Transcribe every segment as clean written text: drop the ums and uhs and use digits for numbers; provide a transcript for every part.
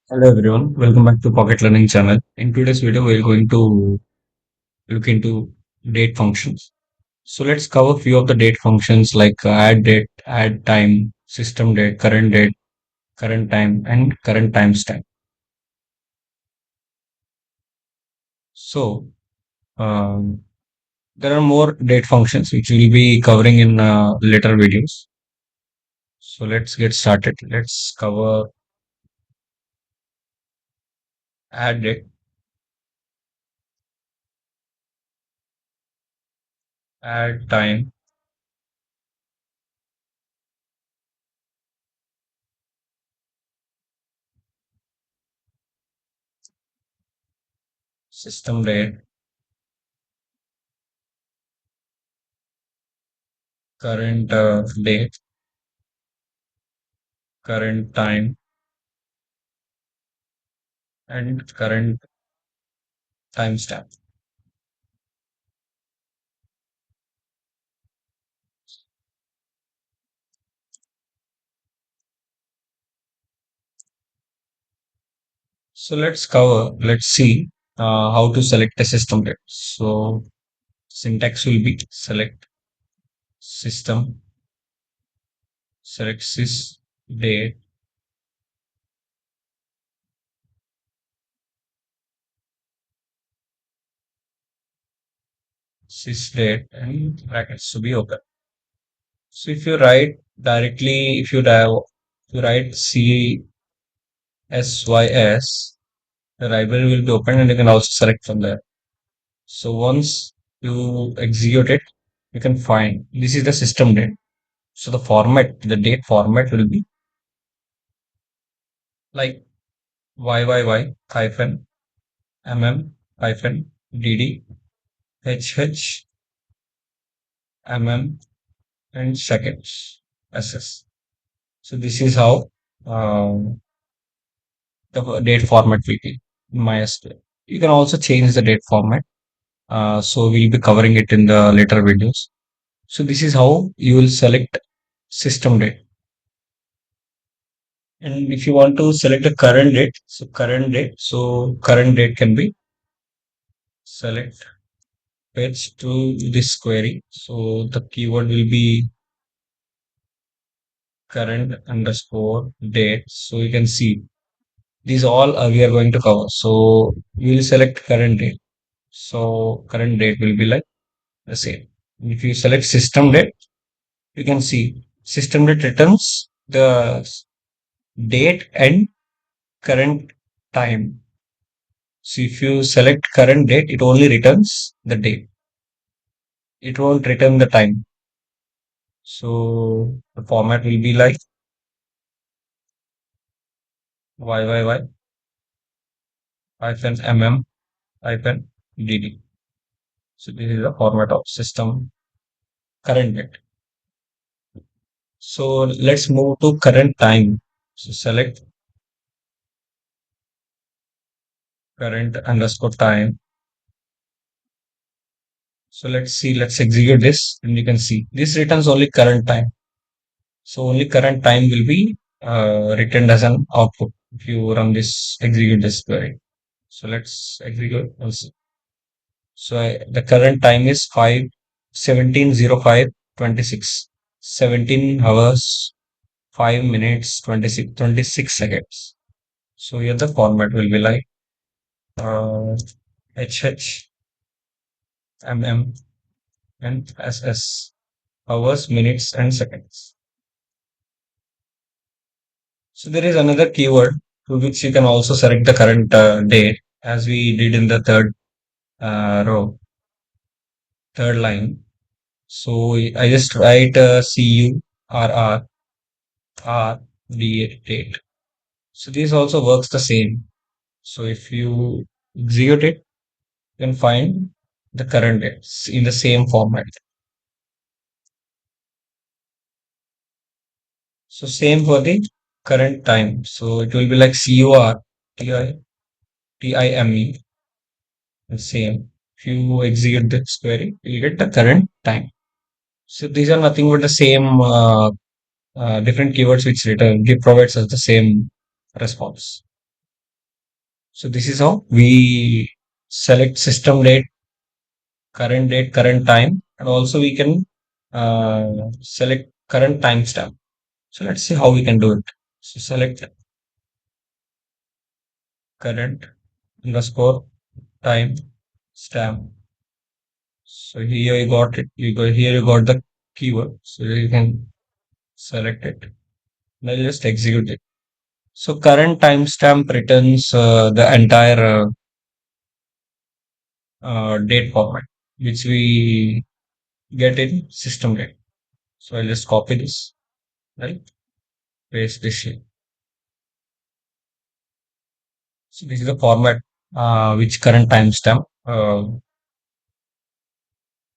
Hello everyone, welcome back to Pocket Learning channel. In today's video, we're going to look into date functions. So let's cover few of the date functions like add date, add time, system date, current time, and current timestamp. So there are more date functions which we'll be covering in later videos. So let's get started. Let's cover add date, add time, system current date, current time, and current timestamp. So let's see how to select a system date. So syntax will be select system, select sys date, sys date, and brackets to be open. So if you write directly, if you write CSYS, the library will be open and you can also select from there. So once you execute it, you can find this is the system date. So the date format will be like YYY hyphen hyphen dd and seconds ss. So this is how um, the date format will be in MySQL. You can also change the date format. So we'll be covering it in the later videos. So this is how you will select system date. And if you want to select the current date can be select fetch to this query. So the keyword will be current underscore date. So you can see these all we are going to cover. So we will select current date. So current date will be like the same. If you select system date, you can see system date returns the date and current time. So if you select current date, it only returns the date. It won't return the time. So the format will be like YYY hyphen hyphen DD. So this is the format of system current date. So let's move to current time. So select current underscore time. So let's execute this and you can see this returns only current time. So only current time will be returned as an output if you run this, execute this query. So let's execute also. So the current time is 5:17:05:26. 17 hours, 5 minutes, 26 seconds. So here the format will be like HH, MM, and SS, hours, minutes, and seconds. So there is another keyword to which you can also select the current date as we did in the third line. So I just write CURR date. So this also works the same. So if you execute it, you can find the current dates in the same format. So same for the current time. So it will be like CURTIME, the same. If you execute this query, you get the current time. So these are nothing but the same different keywords which return give provides us the same response. So this is how we select system date, current time, and also we can select current timestamp. So let's see how we can do it. So select current underscore time stamp. So here you got it. You go here. You got the keyword. So you can select it. Now just execute it. So current timestamp returns the entire date format, which we get in system date. So I'll just copy this, right? Paste this here. So this is the format which current timestamp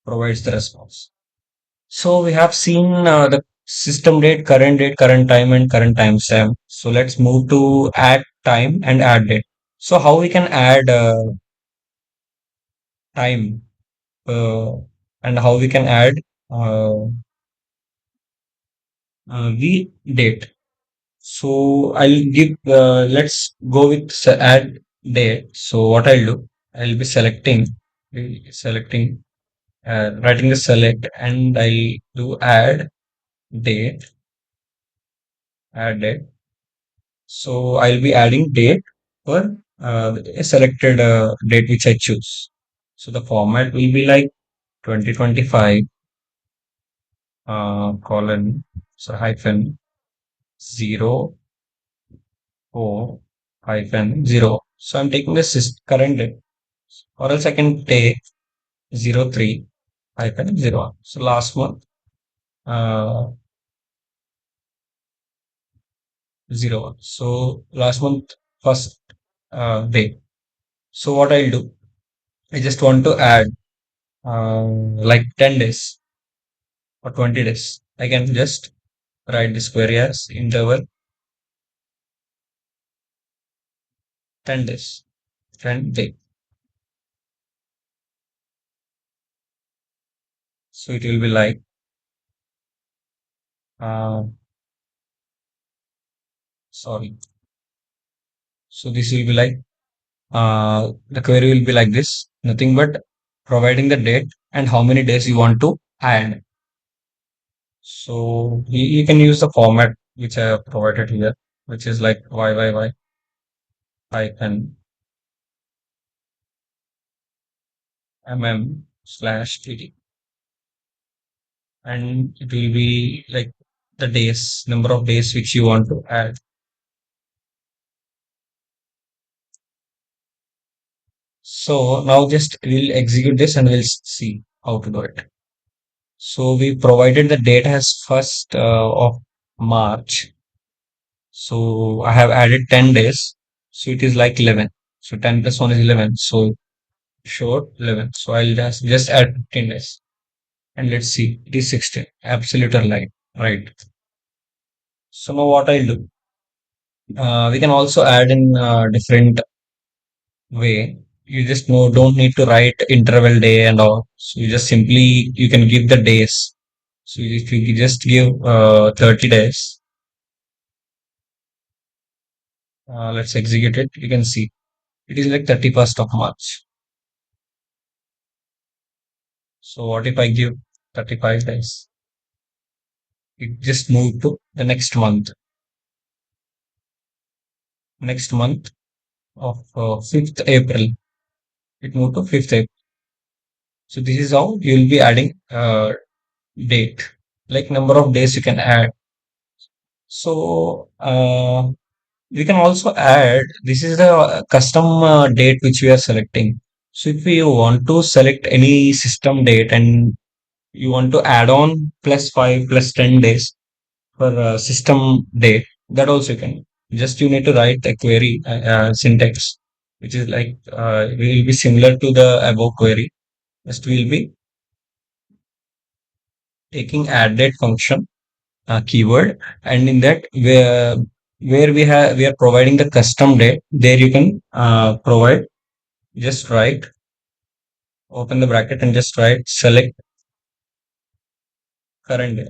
provides the response. So we have seen the system date, current time, and current timestamp. So let's move to add time and add date. So how we can add time uh, and how we can add uh, the date. So I'll give, let's go with add date. So what I'll do, I'll be selecting, writing the select, and I do date, add date. So I'll be adding date for a selected date which I choose. So the format will be like 2025 colon, so hyphen 04 hyphen 0. So I'm taking the current date, or else I can take 03 hyphen 0. So last month, uh, 0. So last month, first day. So what I'll do, I just want to add like 10 days or 20 days. I can just write this query as interval 10 days, 10 day. So it will be like, uh, sorry. So this will be like, the query will be like this, nothing but providing the date and how many days you want to add. So you can use the format which I have provided here, which is like YYY hyphen mm/dd, and it will be like the days, number of days which you want to add. So now just we'll execute this and we'll see how to do it. So we provided the date as first of March. So I have added 10 days. So it is like 11. So 10 plus 1 is 11. So sure 11. So I'll just add 15 days. And let's see, it is 16. Absolute or lie, right? So now what I'll do, we can also add in different way. You just don't need to write interval day and all. So you just simply, you can give the days. So if you just give 30 days, let's execute it. You can see it is like 31st of March. So what if I give 35 days? It just moved to the next month. Next month of 5th April. It moved to 5th April. So this is how you will be adding date, like number of days you can add. So we can also add, this is the custom date which we are selecting. So if you want to select any system date and you want to add on plus 5 plus 10 days for system date, that also you can. Just you need to write a query syntax, which is like will be similar to the above query. Just will be taking add date function keyword, and in that where we are providing the custom date, there you can provide, just write, open the bracket and just write select current day,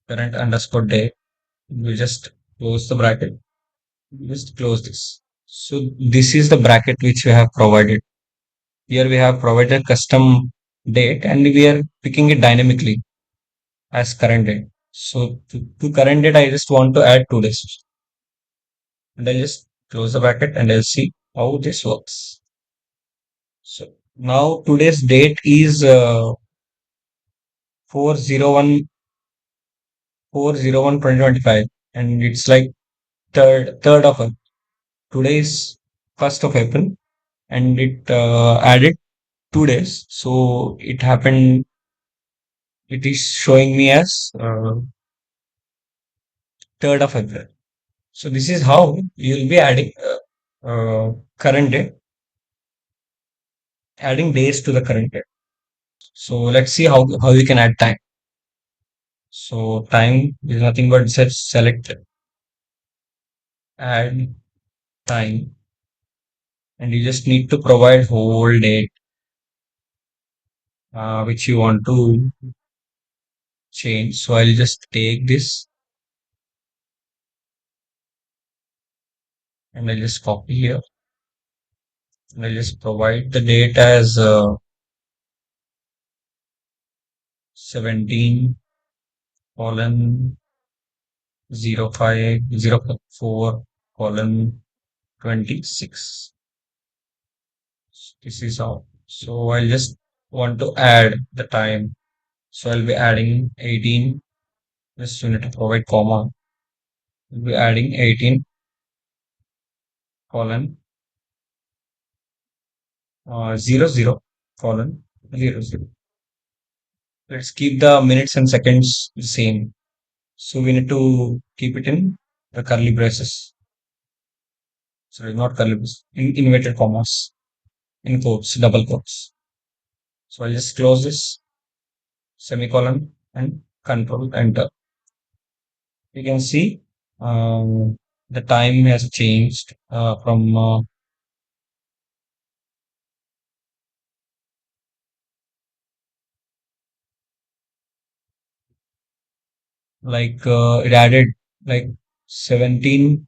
current underscore day. We just close the bracket Just close this. So this is the bracket which we have provided. Here we have provided custom date and we are picking it dynamically as current date. So to current date, I just want to add 2 days. And I'll just close the bracket and I'll see how this works. So now today's date is 401 401/2025, and it's like third of April. Today is 1st of April, and it added 2 days. So it happened. It is showing me as 3rd of April. So this is how you'll be adding current day, adding days to the current day. So let's see how you can add time. So time is nothing but just select add time, and you just need to provide whole date which you want to change. So I'll just take this and I'll just copy here and I'll just provide the date as 17 colon 0504 colon 26. This is how. So I'll just want to add the time. So I'll be adding 18. Just you need to provide comma. We'll be adding 18 colon 00 colon 00. Let's keep the minutes and seconds the same. So we need to keep it in the curly braces. Sorry, not curly braces, in inverted commas, in quotes, double quotes. So I'll just close this semicolon and control enter. You can see the time has changed from it added like 17.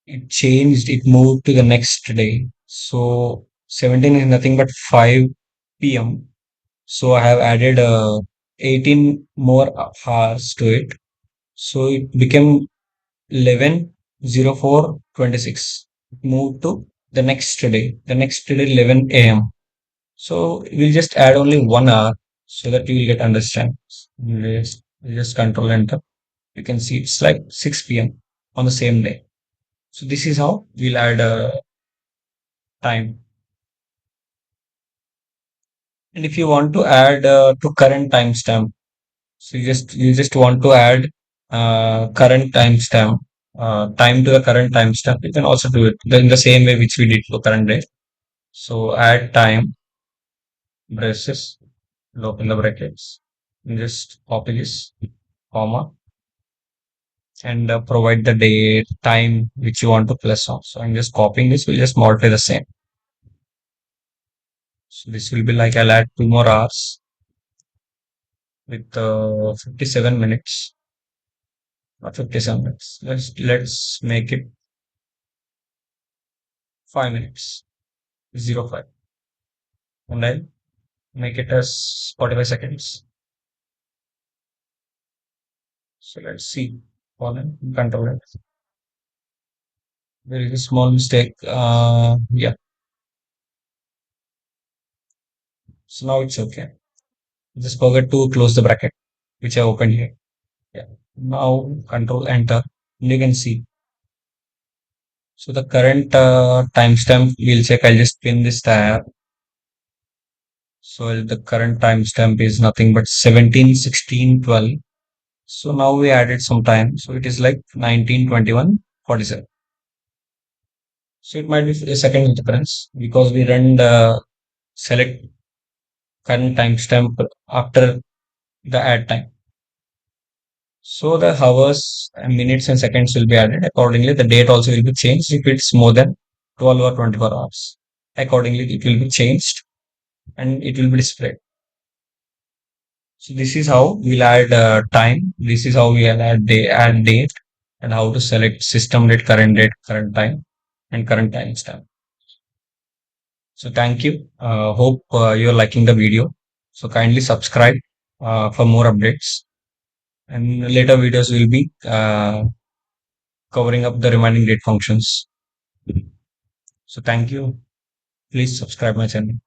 It changed, it moved to the next day. So 17 is nothing but 5 p.m. So I have added 18 more hours to it. So it became 11/04/26. Moved to the next day. The next day 11 a.m. So we'll just add only 1 hour so that you will get understand. We'll just control enter. You can see it's like 6 p.m. on the same day. So this is how we'll add time. And if you want to add to current timestamp, so you just want to add current timestamp, time to the current timestamp. You can also do it in the same way which we did for current day. So add time braces, open the brackets, and just copy this comma and provide the date time which you want to place on. So I'm just copying this. We'll just modify the same. So this will be like I'll add 2 more hours with 57 minutes. Not 57 minutes. Let's make it 5 minutes. 05. And I'll make it as 45 seconds. So let's see. Colon, control it. There is a small mistake. Yeah. So now it's okay. Just forget to close the bracket, which I opened here. Yeah. Now control enter. And you can see. So the current timestamp we'll check. I'll just pin this tab. So the current timestamp is nothing but 17/16/12. So now we added some time. So it is like 19/21/47. So it might be a second difference because we run the select current timestamp after the add time. So the hours and minutes and seconds will be added. Accordingly, the date also will be changed if it's more than 12 or 24 hours. Accordingly, it will be changed and it will be displayed. So this is how we'll add time. This is how we'll add date and how to select system date, current time, and current timestamp. So thank you. Hope you're liking the video. So kindly subscribe for more updates. And later videos will be covering up the remaining date functions. So thank you. Please subscribe my channel.